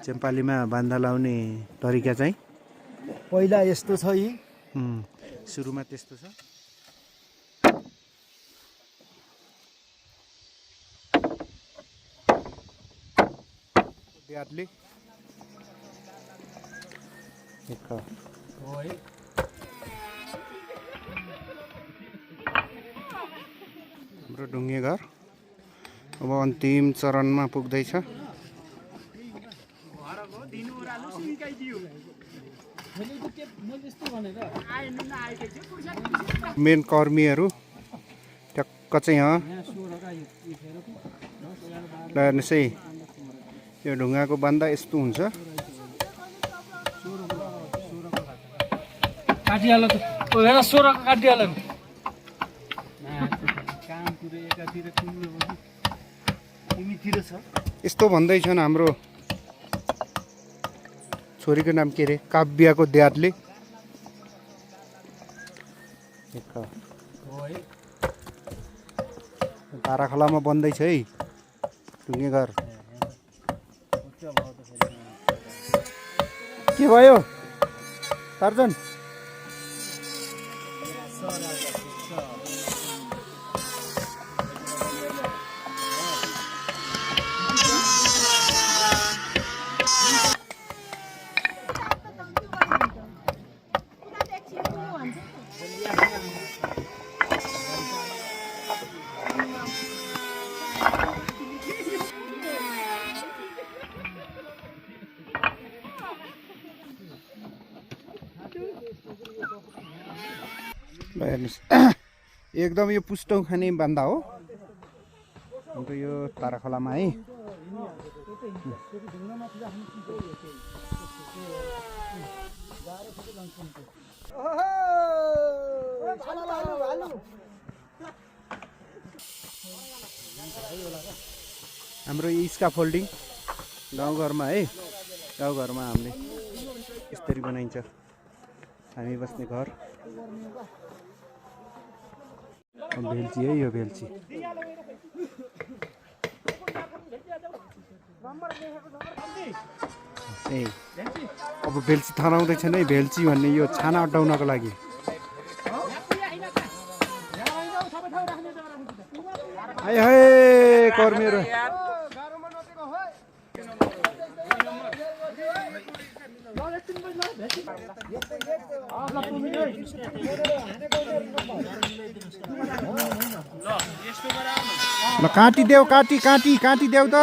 चेम्पालीमा बान्दा लाउने तरिका चाहिँ पहिला यस्तो छ यी सुरुमा त्यस्तो छ। ब्याडले हाम्रो ढुङ्गे घर अब अन्तिम चरणमा पुग्दैछ। मेन कर्मीहरू ट्याक्क चाहिँ यहाँ हेर्नुहोस् है, यो ढुङ्गाको बान्दा यस्तो हुन्छ। यस्तो भन्दैछन् हाम्रो छोरीको नाम के अरे, काव्यको ड्याडले। ताराखोलामा बन्दैछ है ढुङ्गे घर। के भयो टार्जन? एकदम यो पुस्टौँ खाने बान्दा हो हाम्रो यो ताराखोलामा है। हाम्रो यो स्का फोल्डिङ गाउँघरमा है, गाउँघरमा हामीले यसरी बनाइन्छ हामी बस्ने घर। भेल्ची है यो भेल्ची। ए अब भेल्ची थनाउँदैछन् है, भेल्ची भन्ने यो छाना अड्डाउनको लागि। आइ है कर्मीहरू ल काटिदेऊ, काटिदेऊ त।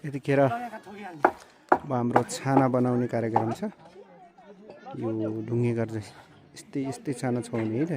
यतिखेर अब हाम्रो छाना बनाउने कार्यक्रम छ। यो ढुङ्गे घर चाहिँ यस्तै छाना छाउने है त।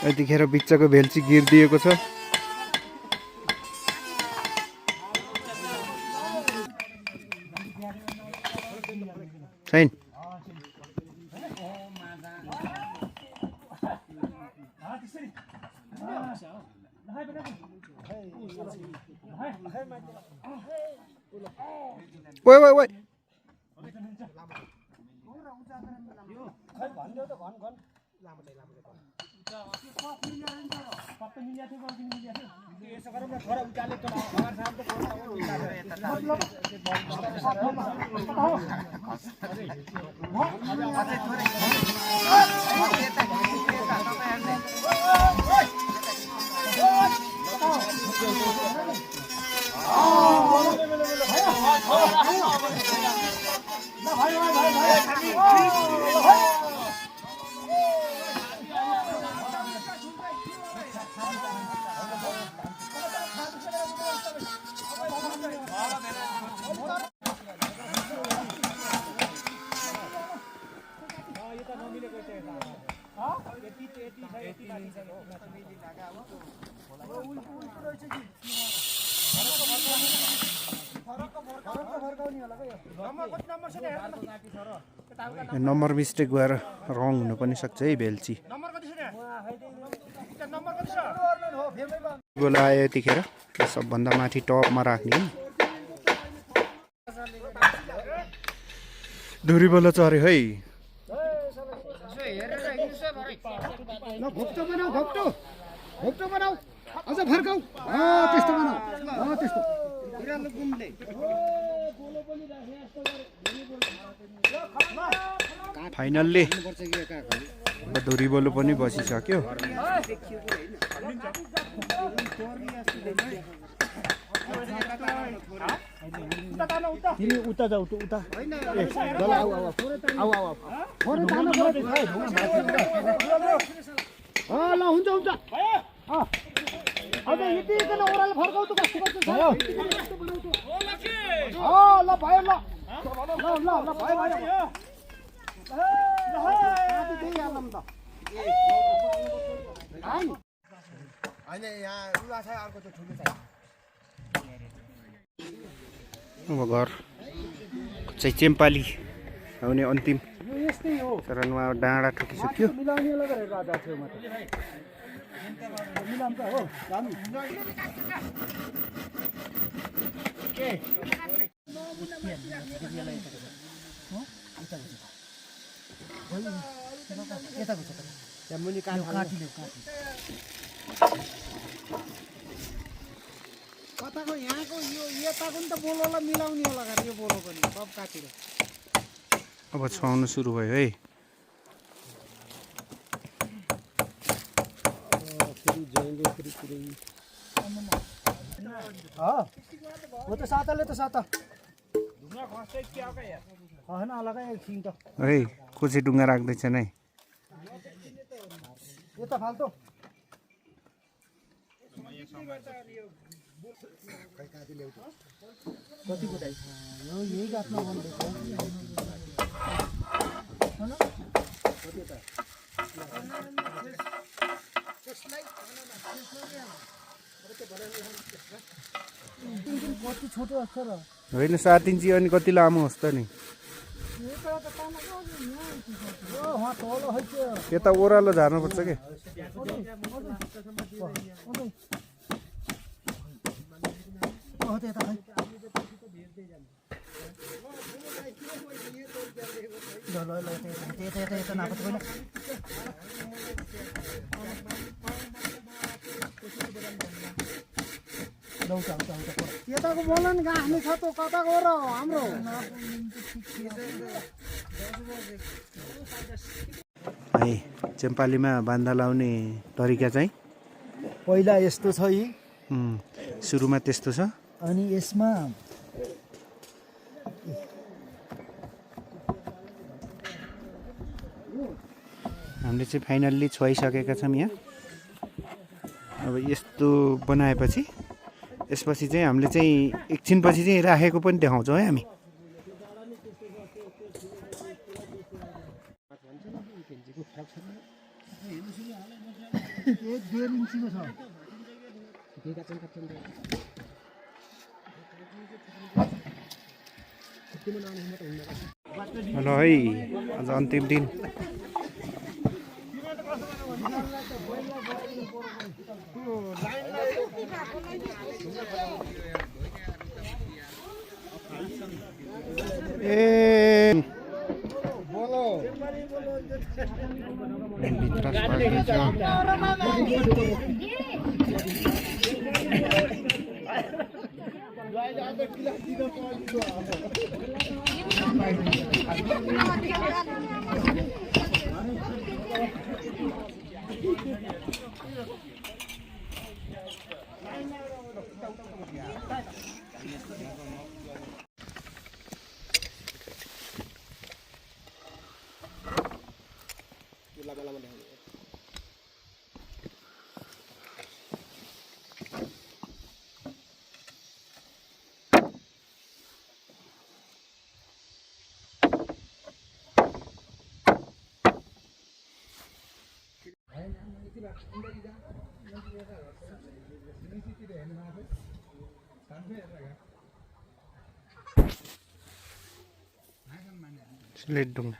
यतिखेर बिच्चाको भेल्ची गिरिदिएको छ। छैन ओइ ओइ ओइ नम्बर मिस्टेक भएर रङ हुन पनि सक्छ है भेल्ची। गोला आयो यतिखेर सबभन्दा माथि टपमा राख्ने धुरी बोला चऱ्यो है। घोप्टो बनाऊ, घोप्टो घोप्टो बनाऊ, अझ फर्काऊ, त्यस्तो बनाऊ, त्यस्तो फाइनल्ली धुरी बोलो पनि बसिसक्यो। उता जाऊ त उता ल हुन्छ हुन्छ अझ यतिकन ओह्रालो फर्काउ त कस्तो कस्तो छ ल भयो ल ल ल ल भयो भयो अब घर चाहिँ चेम्पाली आउने अन्तिम चरणमा डाँडा ठोकिसक्यो। कताको यहाँको यो यताको नि त बोलोलाई मिलाउने होला यो बोलो पनि सब काटेर अब छाउनु सुरु भयो है। हो त साताले त साता होइन अलगै एकछिन त है कोची डुङ्गा राख्दैछन् है। यता फाल्टो कतिको दाइ यही गाँठमा भन्दैछ कति छोटो अक्षर होइन 7 इन्ची अनि कति लामो होस् त नि। यता ओह्रालो झार्नुपर्छ के। यताको बोला नि गाँच्ने छ त कताको र हाम्रो है चेम्पालीमा बान्दा लाउने तरिका चाहिँ पहिला यस्तो छ यी सुरुमा त्यस्तो छ अनि यसमा हामीले चाहिँ फाइनल्ली छोइसकेका छौँ यहाँ। अब यस्तो बनाएपछि यसपछि चाहिँ हामीले चाहिँ एकछिनपछि चाहिँ राखेको पनि देखाउँछौँ है हामी। एक 1.5 इन्चीको छ ल है आज अन्तिम दिन ए भित्र सिलेटडुङ्गा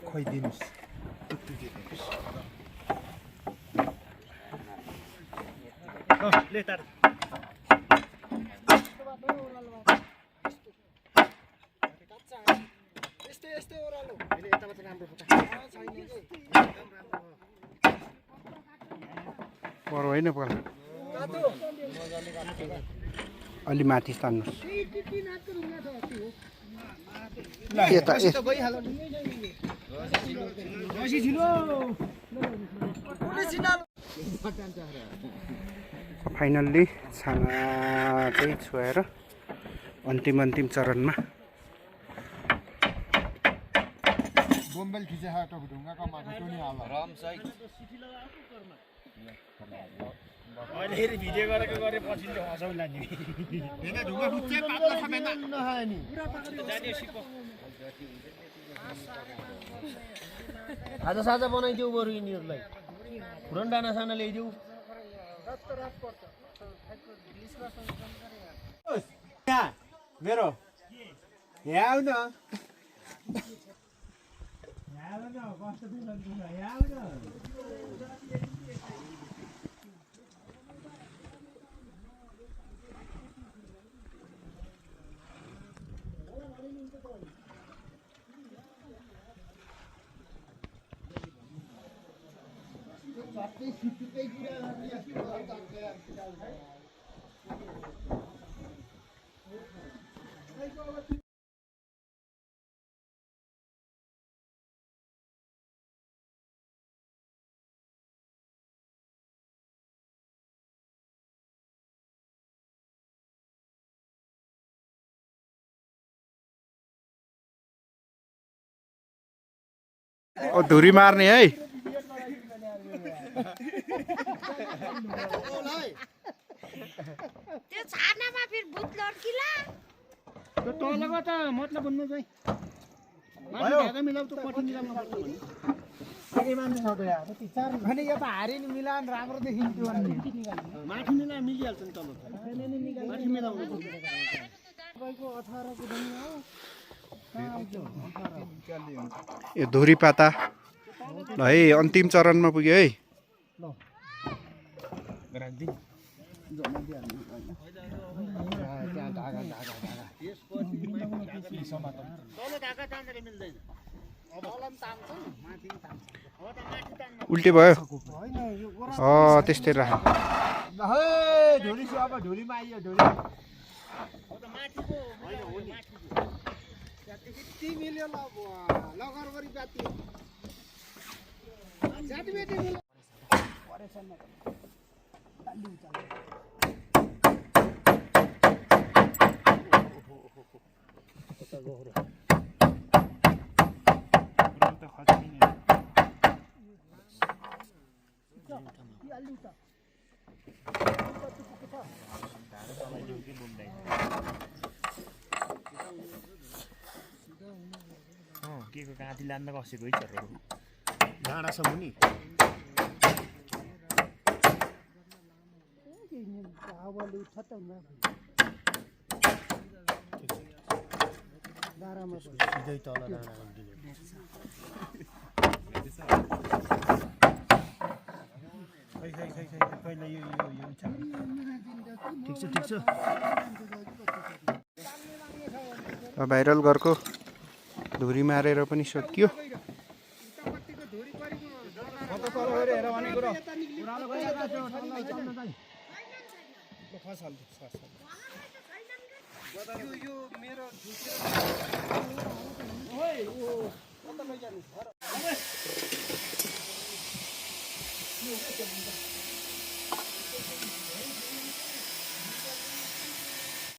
खोइ दिनुस् ले तार यस्तै ओह्रालो पर होइन पर अलि माथि तान्नुहोस् यता फाइनल्ली छाना चाहिँ छोएर अन्तिम चरणमा बोम्बेल खिचे हात ढुङ्गा कमाएको टोनी हाल अहिले फेरि भिडियो गरेको गरे पछि हँसाउला नि हैन ढुङ्गा रुच्चे पाप्ला खामेन नहाए नि जाने सिको आज साझा बनाइदेऊ बरु यिनीहरूलाई पुरानो दाना साना ल्याइदेऊ मेरो यहाँ आउ न ओ धुरी मार्ने है त्यो छानामा फेरि भूत लड्किला त्यो तलको त मतलब भन्नु चाहिँ माथि ढाका मिलाउ त कठिन मिलाउन पर्छ के मान्नु छ त यार त्यति चार भने यो त हारे नि मिलान राम्रो देखिन्थ्यो अनि माथि मिला मिलिहाल्छ नि तल माथि मिलाउनु तपाईको 18 को पनि हो यो धुरी पाता ल है अन्तिम चरणमा पुग्यो है उल्टे भयो त्यस्तै राख ढोली अब ढोलीमा आइयो ढोली यति मिल्यो ल लगरगरी जाति जाति बेटी मिल्यो के को गाँधी लान्न बसेको है चरो डाँडासम्म नि हावाले उठ्छ त गारामा सिधै तल डाँडा पहिला यो ठिक छ भाइरल घरको धुरी मारेर पनि सकियो मेरो